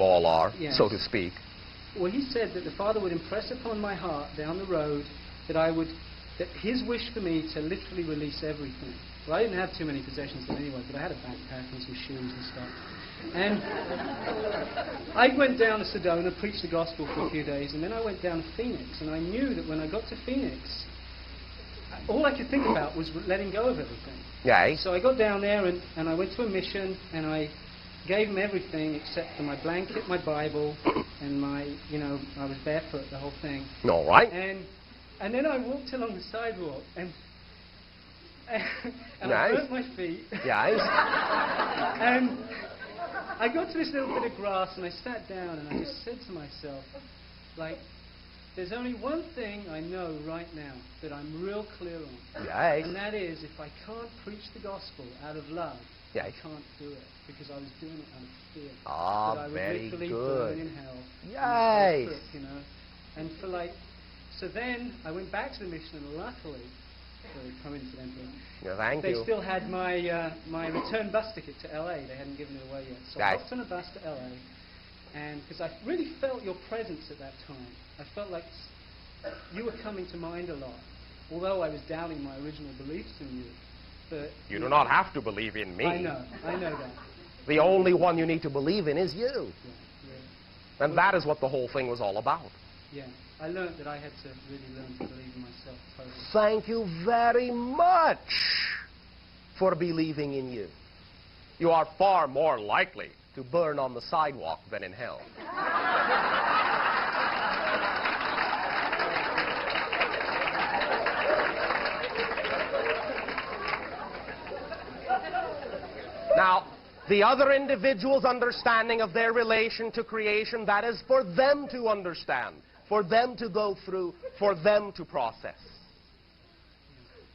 all are, Yes. so to speak. Well, he said that the Father would impress upon my heart down the road that his wish for me to literally release everything. Well, I didn't have too many possessions then anyway, but I had a backpack and some shoes and stuff. And I went down to Sedona, preached the gospel for a few days, and then I went down to Phoenix, and I knew that when I got to Phoenix, all I could think about was letting go of everything. Yay. So I got down there, and I went to a mission, and I gave them everything except for my blanket, my Bible, and I was barefoot, the whole thing. All right. And then I walked along the sidewalk, and Nice. I burnt my feet. Yes. And I got to this little bit of grass, and I sat down, and I just said to myself, like, there's only one thing I know right now that I'm real clear on. Yes. And that is, if I can't preach the gospel out of love, Yes. I can't do it, because I was doing it out of fear. Ah, that I would very literally good. burn in hell. Yes. And so then I went back to the mission, and luckily, very coincidentally, Thank they you. still had my return bus ticket to LA. They hadn't given it away yet. So I Right. hopped on a bus to LA, and because I really felt your presence at that time. I felt like you were coming to mind a lot, although I was doubting my original beliefs in you. But You do not have to believe in me. I know that. The only one you need to believe in is you. Yeah. And that is what the whole thing was all about. Yeah. I learned that I had to really learn to believe in myself totally. Thank you very much for believing in you. You are far more likely to burn on the sidewalk than in hell. Now, the other individual's understanding of their relation to creation, that is for them to understand, for them to go through, for them to process.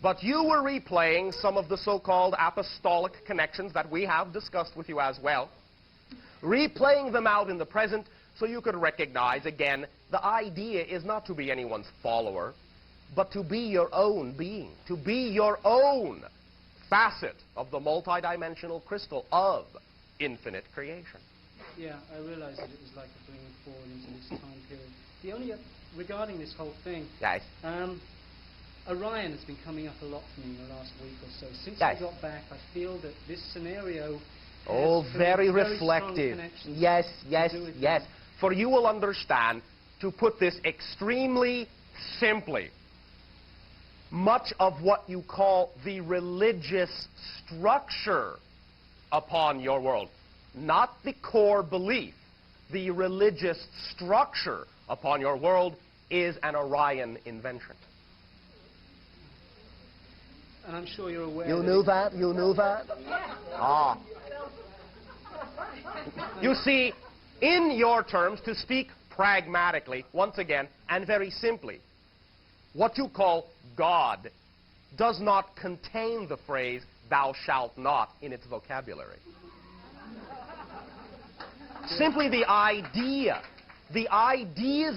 But you were replaying some of the so-called apostolic connections that we have discussed with you as well, replaying them out in the present so you could recognize, again, the idea is not to be anyone's follower, but to be your own being, to be your own facet of the multidimensional crystal of infinite creation. Yeah, I realized that it was like a bringing forward into this time period. The only, regarding this whole thing, Yes. Orion has been coming up a lot for me in the last week or so. Since Yes. I got back, I feel that this scenario Oh, has very strong reflective. connections Yes, to yes, do with yes. that. For you will understand, to put this extremely simply, much of what you call the religious structure upon your world, not the core belief, the religious structure upon your world is an Orion invention. And I'm sure you're aware. You knew that? You knew that? Ah. You see, in your terms, to speak pragmatically, once again, and very simply, what you call God does not contain the phrase, thou shalt not, in its vocabulary. Simply the ideas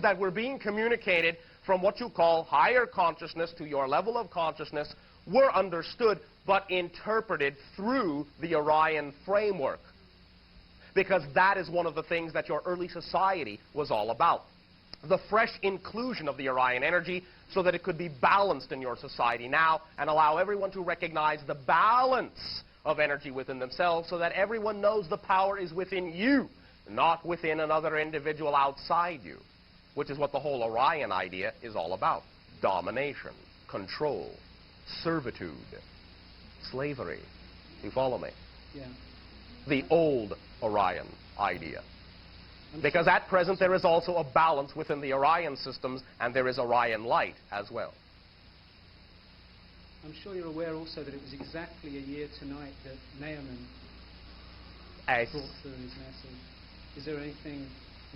that were being communicated from what you call higher consciousness to your level of consciousness were understood but interpreted through the Orion framework. Because that is one of the things that your early society was all about. The fresh inclusion of the Orion energy so that it could be balanced in your society now and allow everyone to recognize the balance of energy within themselves so that everyone knows the power is within you, not within another individual outside you, which is what the whole Orion idea is all about. Domination, control, servitude, slavery. You follow me? Yeah. The old Orion idea. Because at present there is also a balance within the Orion systems, and there is Orion light as well. I'm sure you're aware also that it was exactly a year tonight that Naaman As brought through his message. Is there anything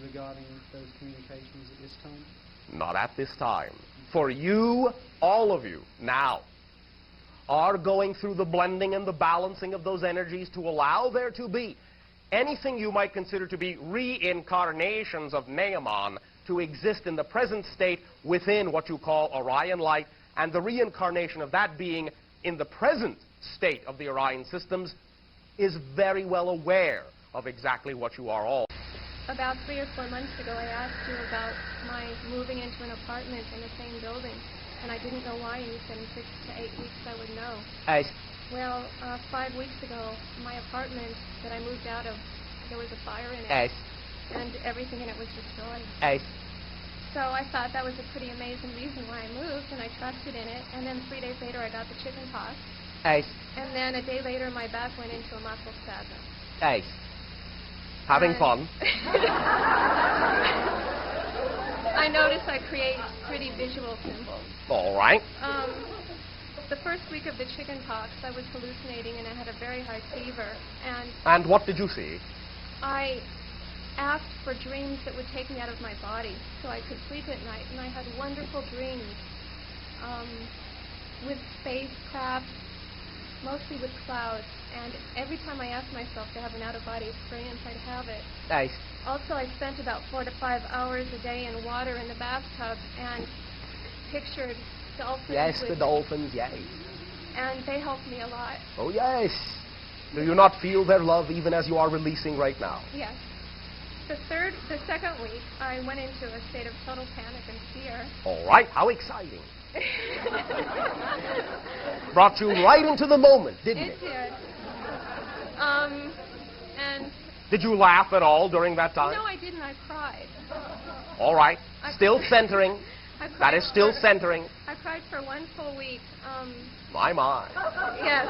regarding those communications at this time? not at this time. For you, all of you, now, are going through the blending and the balancing of those energies to allow there to be anything you might consider to be reincarnations of Naaman to exist in the present state within what you call Orion light, and the reincarnation of that being in the present state of the Orion systems is very well aware of exactly what you are all. about 3 or 4 months ago, I asked you about my moving into an apartment in the same building, and I didn't know why, and you said in 6 to 8 weeks I would know. Yes. Well, 5 weeks ago, my apartment that I moved out of, there was a fire in it, Yes. and everything in it was destroyed. Yes. So I thought that was a pretty amazing reason why I moved, and I trusted in it, and then 3 days later I got the chicken pox, Yes. and then a day later my back went into a muscle spasm. Yes. Having fun. I notice I create pretty visual symbols. All right. The first week of the chicken pox, I was hallucinating and I had a very high fever. And what did you see? I asked for dreams that would take me out of my body so I could sleep at night. And I had wonderful dreams with spacecraft, mostly with clouds. And every time I asked myself to have an out-of-body experience, I'd have it. Yes. Also, I spent about 4 to 5 hours a day in water in the bathtub and pictured dolphins. Yes, the dolphins, yes. And they helped me a lot. Oh, yes. Do you not feel their love even as you are releasing right now? Yes. The second week, I went into a state of total panic and fear. All right. How exciting. Brought you right into the moment, didn't it? It did. And Did you laugh at all during that time? no, I didn't. I cried. All right. Still centering. I cried That is still for- centering. I cried for 1 full week. My. Yes.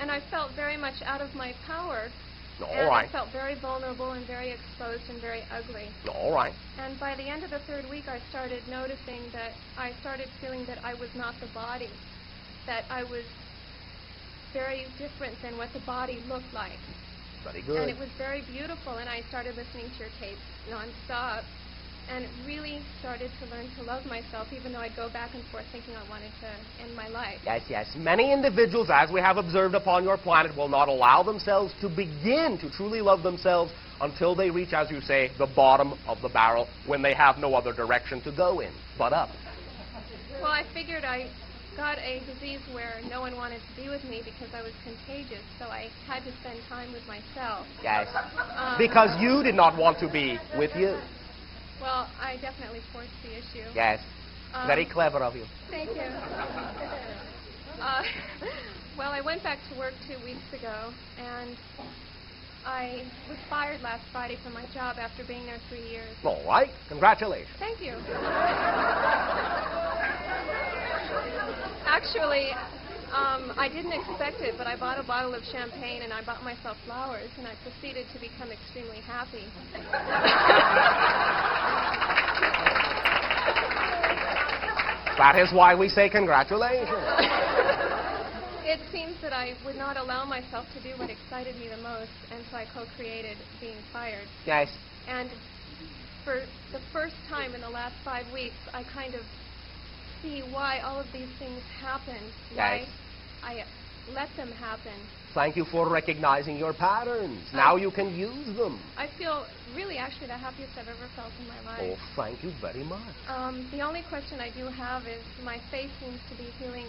And I felt very much out of my power. All And right. I felt very vulnerable and very exposed and very ugly. All right. And by the end of the 3rd week, I started noticing that I started feeling that I was not the body, that I was very different than what the body looked like. Very good. And it was very beautiful, and I started listening to your tapes nonstop, and really started to learn to love myself, even though I'd go back and forth thinking I wanted to end my life. Yes, yes. Many individuals, as we have observed upon your planet, will not allow themselves to begin to truly love themselves until they reach, as you say, the bottom of the barrel, when they have no other direction to go in but up. Well, I figured I got a disease where no one wanted to be with me because I was contagious, so I had to spend time with myself. Yes. Because you did not want to be with you. Well, I definitely forced the issue. Yes. Very clever of you. Thank you. Well, I went back to work 2 weeks ago, and I was fired last Friday from my job after being there 3 years. All right. Congratulations. Thank you. Actually, I didn't expect it, but I bought a bottle of champagne and I bought myself flowers, and I proceeded to become extremely happy. That is why we say congratulations. It seems that I would not allow myself to do what excited me the most, and so I co-created being fired. Yes. And for the first time in the last 5 weeks, I kind of see why all of these things happened, why Yes. I let them happen. Thank you for recognizing your patterns. Now you can use them. I feel really actually the happiest I've ever felt in my Oh, life. thank you very much. The only question I do have is my face seems to be healing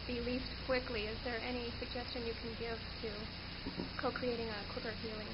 the least quickly. Is there any suggestion you can give to co-creating a quicker healing?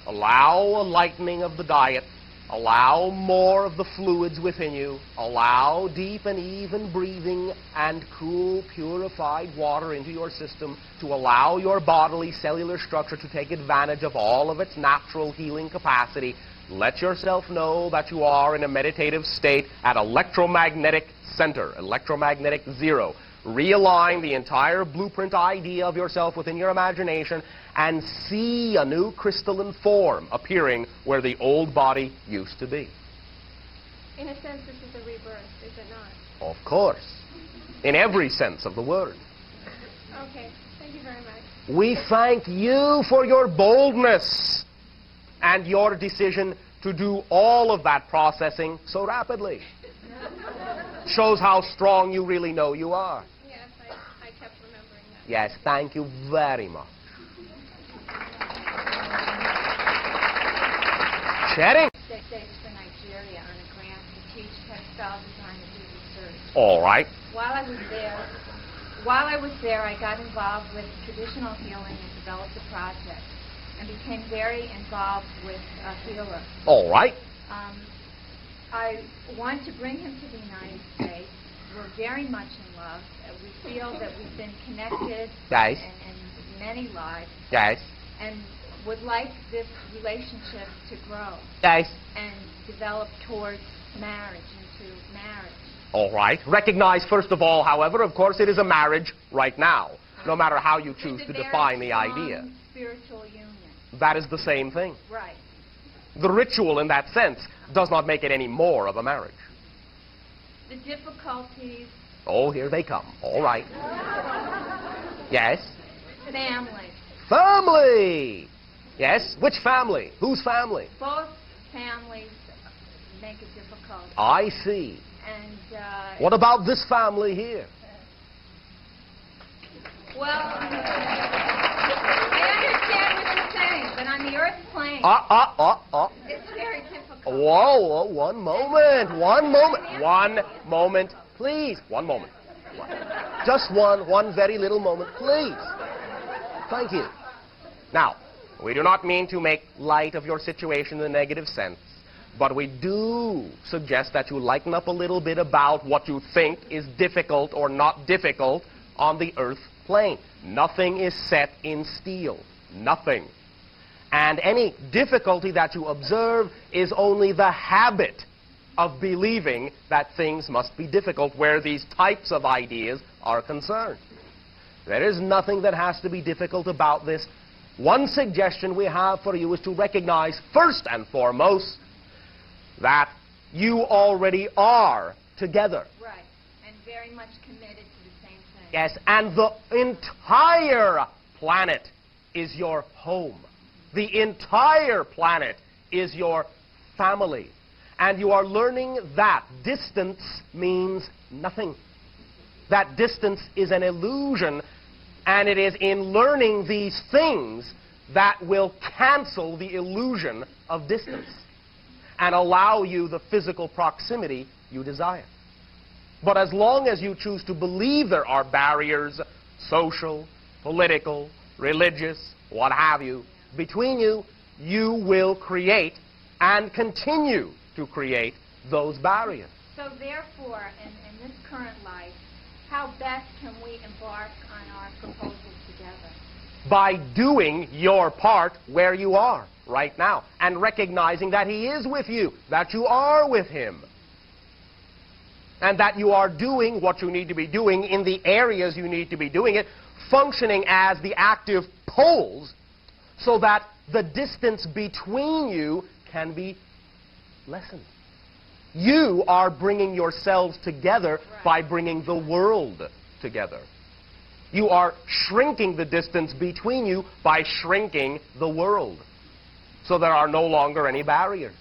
Allow a lightening of the diet. Allow more of the fluids within you. Allow deep and even breathing and cool, purified water into your system to allow your bodily cellular structure to take advantage of all of its natural healing capacity. Let yourself know that you are in a meditative state at electromagnetic center, electromagnetic zero. Realign the entire blueprint idea of yourself within your imagination and see a new crystalline form appearing where the old body used to be. In a sense, this is a rebirth, is it not? Of course. In every sense of the word. Okay, thank you very much. We thank you for your boldness and your decision to do all of that processing so rapidly. Shows how strong you really know you are. Yes, I kept remembering that. Yes, thank you very much. Sharing. States for Nigeria on a grant to teach textile design and do research. All right. While I was there, I got involved with traditional healing and developed a project. became very involved with a healer. All right. I want to bring him to the United States. We're very much in love. We feel that we've been connected Yes. in many lives, Yes. and would like this relationship to grow Yes. and develop towards marriage, into marriage. All right. Recognize, first of all, however, of course, it is a marriage right now, no matter how you choose It's to a very define the strong idea. spiritual union. That is the same thing. Right. The ritual, in that sense, does not make it any more of a marriage. The difficulties, Oh, here they come. All right. Yes. family. Family! Yes. Which family? Whose family? Both families make it difficult. I see. And, What about this family here? well, I understand what you're saying, but on the earth plane, it's very difficult. Whoa, one moment. One moment, please. One moment. Just one very little moment, please. Thank you. Now, we do not mean to make light of your situation in the negative sense, but we do suggest that you lighten up a little bit about what you think is difficult or not difficult on the earth plane. Nothing is set in steel. Nothing. And any difficulty that you observe is only the habit of believing that things must be difficult where these types of ideas are concerned. There is nothing that has to be difficult about this. One suggestion we have for you is to recognize first and foremost that you already are together. Right, and very much committed to the same thing. Yes, and the entire planet is your home. The entire planet is your family. And you are learning that distance means nothing. That distance is an illusion, and it is in learning these things that will cancel the illusion of distance and allow you the physical proximity you desire. But as long as you choose to believe there are barriers, social, political, religious, what have you, between you, you will create and continue to create those barriers. So therefore, in this current life, how best can we embark on our proposal together? By doing your part where you are right now and recognizing that he is with you, that you are with him, and that you are doing what you need to be doing in the areas you need to be doing it, functioning as the active poles so that the distance between you can be lessened. You are bringing yourselves together by bringing the world together. You are shrinking the distance between you by shrinking the world. So there are no longer any barriers.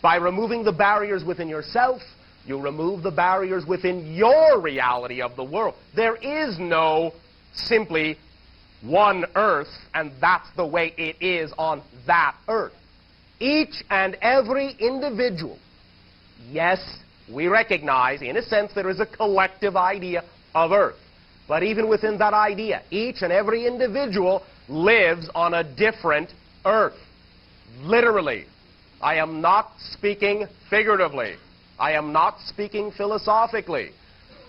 By removing the barriers within yourself, you remove the barriers within your reality of the world. There is no simply one earth, and that's the way it is on that earth. Each and every individual, yes, we recognize, in a sense, there is a collective idea of earth. But even within that idea, each and every individual lives on a different earth. Literally. I am not speaking figuratively. I am not speaking philosophically.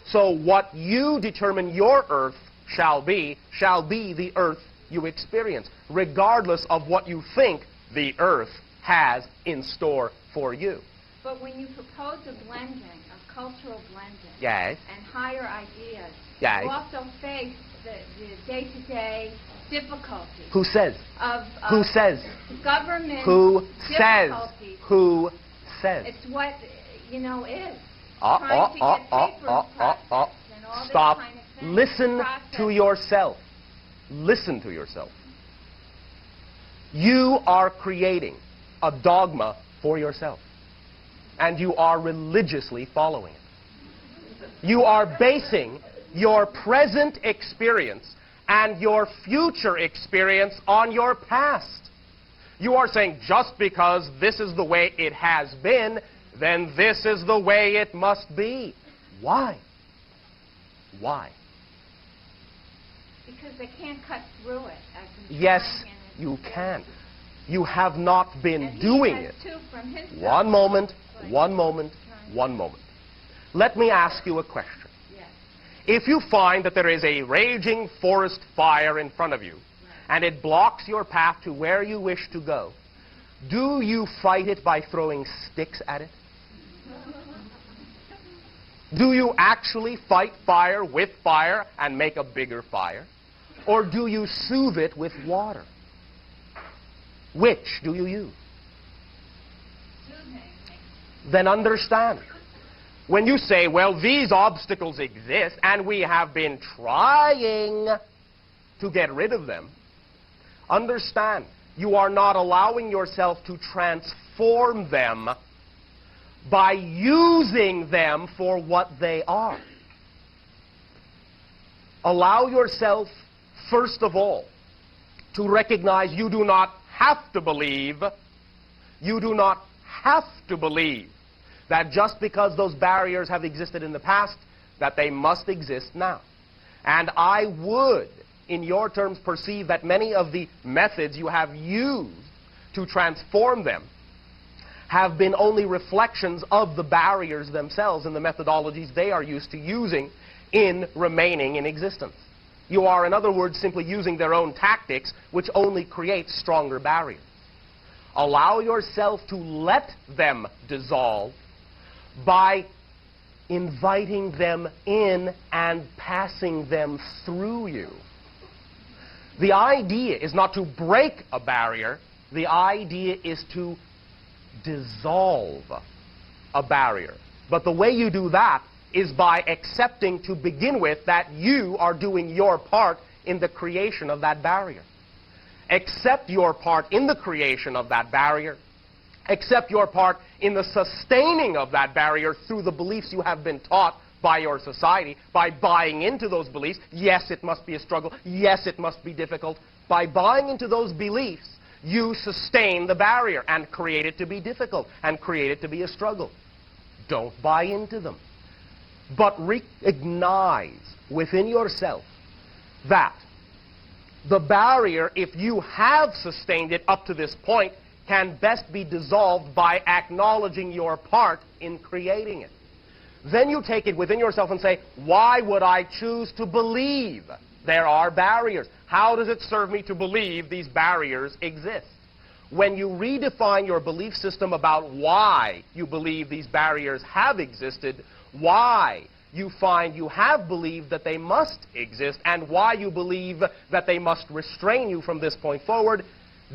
So what you determine your earth shall be the earth you experience, regardless of what you think the earth has in store for you. But when you propose a blending, a cultural blending, Yes. and higher ideas, Yes. you also face the day-to-day difficulties Who says? of Who says? government Who says? difficulties. Who says? It's what, is. Uh, Trying to get papers processed and all Stop. this kind of thing. Listen Process. to yourself. Listen to yourself. You are creating a dogma for yourself, and you are religiously following it. You are basing your present experience and your future experience on your past. You are saying, just because this is the way it has been, then this is the way it must be. Why? Why? Because they can't cut through it. As in Yes, time and you it's can. You have not been And he doing has it. two from his One side. moment, Right. one moment, one moment. Let me ask you a question. Yes. If you find that there is a raging forest fire in front of you, and it blocks your path to where you wish to go, do you fight it by throwing sticks at it? Do you actually fight fire with fire and make a bigger fire? Or do you soothe it with water? Which do you use? Soothing. Then understand. When you say, well, these obstacles exist and we have been trying to get rid of them, understand, you are not allowing yourself to transform them by using them for what they are. Allow yourself, first of all, to recognize you do not have to believe, you do not have to believe that just because those barriers have existed in the past, that they must exist now. And I would, in your terms, perceive that many of the methods you have used to transform them have been only reflections of the barriers themselves and the methodologies they are used to using in remaining in existence. You are, in other words, simply using their own tactics, which only creates stronger barriers. Allow yourself to let them dissolve by inviting them in and passing them through you. The idea is not to break a barrier. The idea is to dissolve a barrier. But the way you do that is by accepting to begin with that you are doing your part in the creation of that barrier. Accept your part in the creation of that barrier. Accept your part in the sustaining of that barrier through the beliefs you have been taught by your society, by buying into those beliefs. Yes, it must be a struggle. Yes, it must be difficult. By buying into those beliefs, you sustain the barrier and create it to be difficult and create it to be a struggle. Don't buy into them. But recognize within yourself that the barrier, if you have sustained it up to this point, can best be dissolved by acknowledging your part in creating it. Then you take it within yourself and say, why would I choose to believe there are barriers? How does it serve me to believe these barriers exist? When you redefine your belief system about why you believe these barriers have existed, why you find you have believed that they must exist, and why you believe that they must restrain you from this point forward,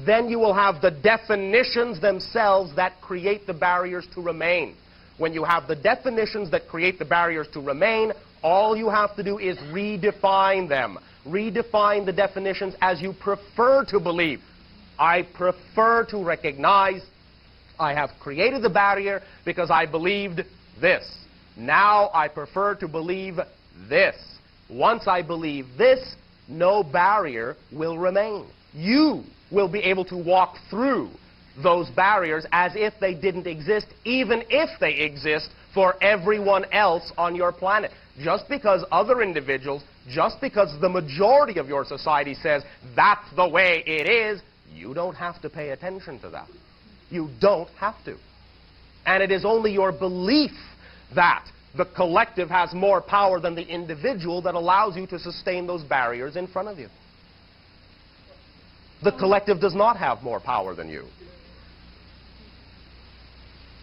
then you will have the definitions themselves that create the barriers to remain. When you have the definitions that create the barriers to remain, all you have to do is redefine them. Redefine the definitions as you prefer to believe. I prefer to recognize I have created the barrier because I believed this. Now I prefer to believe this. Once I believe this, no barrier will remain. You will be able to walk through those barriers as if they didn't exist, even if they exist for everyone else on your planet. Just because other individuals, just because the majority of your society says that's the way it is, you don't have to pay attention to that. You don't have to. And it is only your belief that the collective has more power than the individual that allows you to sustain those barriers in front of you. The collective does not have more power than you.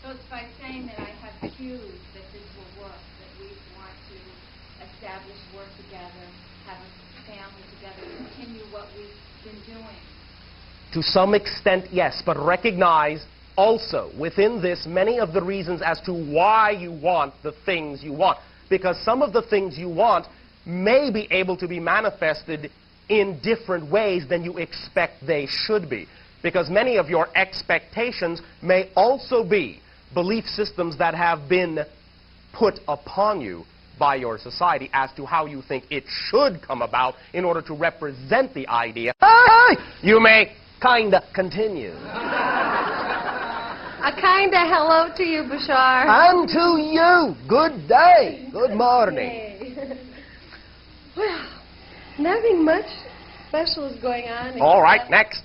So it's by saying that I have cues that this will work, that we want to establish work together, have a family together, continue what we've been doing. To some extent, yes, but recognize also within this many of the reasons as to why you want the things you want. Because some of the things you want may be able to be manifested in different ways than you expect they should be. Because many of your expectations may also be belief systems that have been put upon you by your society as to how you think it should come about in order to represent the idea. You may kind of continue. A kind of hello to you, Bashar. And to you, good day, good morning. Well, nothing much special is going on. All right, next.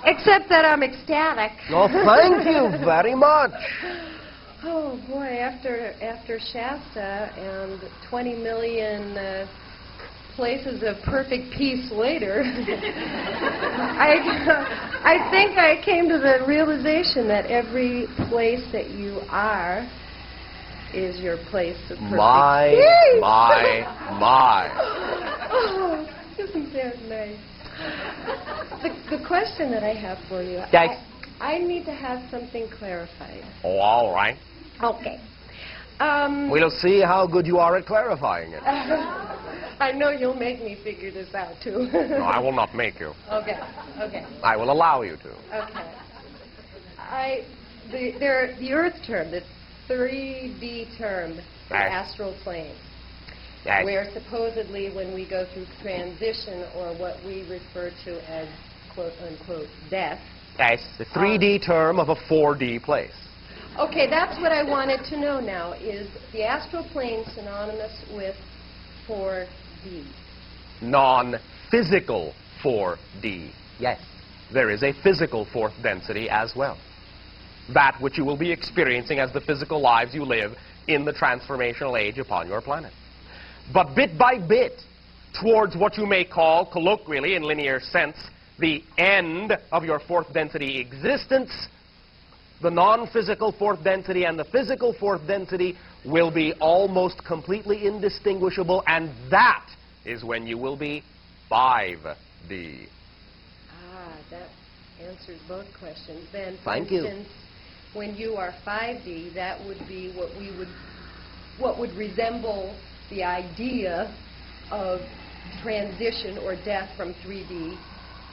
Except that I'm ecstatic. Oh, thank you very much. Oh boy, after Shasta and 20 million places of perfect peace later, I think I came to the realization that every place that you are is your place of perfect peace. My. Oh, isn't that nice? The question that I have for you, Yes. I need to have something clarified. Oh, all right. Okay. We'll see how good you are at clarifying it. I know you'll make me figure this out, too. No, I will not make you. Okay. I will allow you to. Okay. The Earth term, the 3D term, the astral plane, Yes. where supposedly when we go through transition, or what we refer to as quote-unquote death. Yes, the 3D term of a 4D place. Okay, that's what I wanted to know now. Is the astral plane synonymous with 4D? Non-physical 4D. Yes, there is a physical fourth density as well. That which you will be experiencing as the physical lives you live in the transformational age upon your planet. But bit by bit, towards what you may call, colloquially in linear sense, the end of your fourth density existence, the non-physical fourth density and the physical fourth density will be almost completely indistinguishable, and that is when you will be 5D. That answers both questions. Then, for Thank you. instance, when you are 5D, that would be what would resemble the idea of transition or death from 3D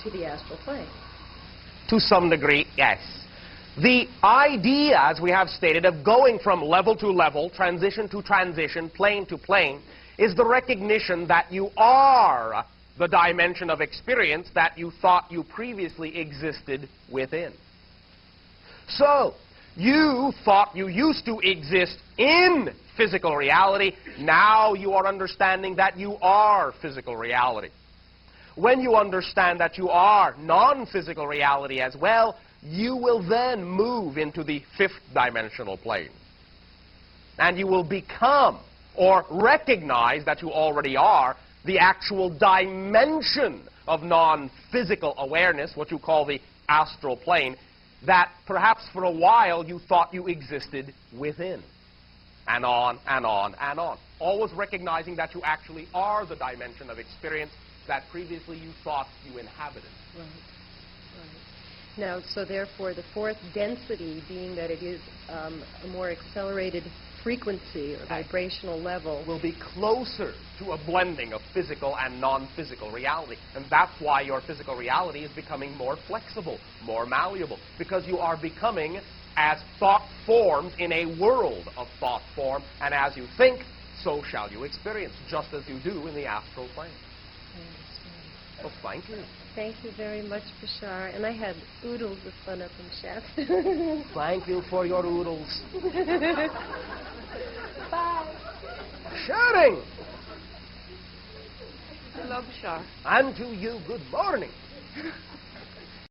to the astral plane. To some degree, yes. The idea, as we have stated, of going from level to level, transition to transition, plane to plane, is the recognition that you are the dimension of experience that you thought you previously existed within. So, you thought you used to exist in physical reality. Now you are understanding that you are physical reality. When you understand that you are non-physical reality as well, you will then move into the fifth dimensional plane. And you will become, or recognize that you already are, the actual dimension of non-physical awareness, what you call the astral plane, that perhaps for a while you thought you existed within. And on, and on, and on. Always recognizing that you actually are the dimension of experience that previously you thought you inhabited. Right. Now, so therefore, the fourth density, being that it is a more accelerated frequency or vibrational level, will be closer to a blending of physical and non-physical reality. And that's why your physical reality is becoming more flexible, more malleable, because you are becoming as thought forms in a world of thought form, and as you think, so shall you experience, just as you do in the astral plane. Well, thank you. Thank you very much, Bashar. And I had oodles of fun up in Shasta. Thank you for your oodles. Bye. Sharing. Hello, Bashar. And to you, good morning.